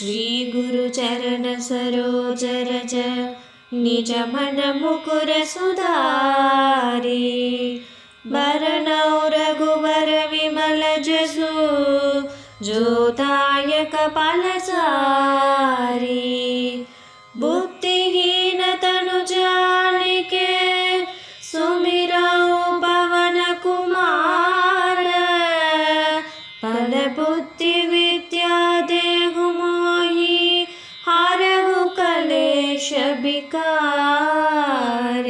श्री गुरु चरण सरोज रज निज मन मुकुर सुधारी बरनौ रघुवर विमल जसु जो दायक फलसारी बुद्धिहीन तनु जानिके सुमिरौ पवन कुमार बल बुद्धि विद्या देहु मोहि हरहु कलेश विकार।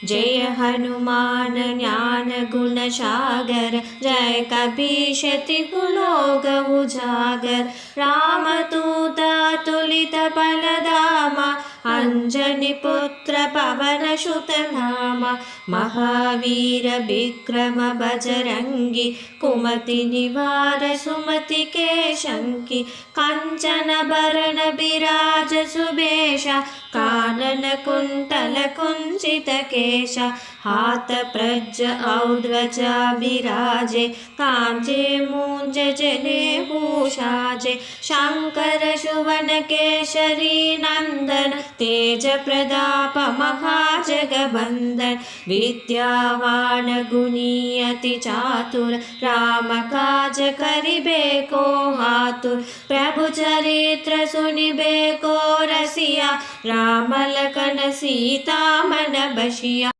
जय हनुमान ज्ञान गुण सागर जय कपीश तिहु लोक उजागर रामदूत अतुलित बल धामा अंजनी पुत्र पवन सुत नामा महावीर विक्रम बजरंगी कुमति निवार सुमति के शंकी कंचन बरण विराज सुबेशा कानन कुंडल कुंचित केशा हाथ प्रज औध्वजा विराजे कांजे मूंज जने भूषाजे शंकर सुवन केशरी नंदन तेज प्रताप महाजगबंदन विद्यावान गुणी अति चातुर राम काज करिबेको आतुर प्रभु चरित्र सुनिबेको रसिया राम लखन सीता मन बसिया।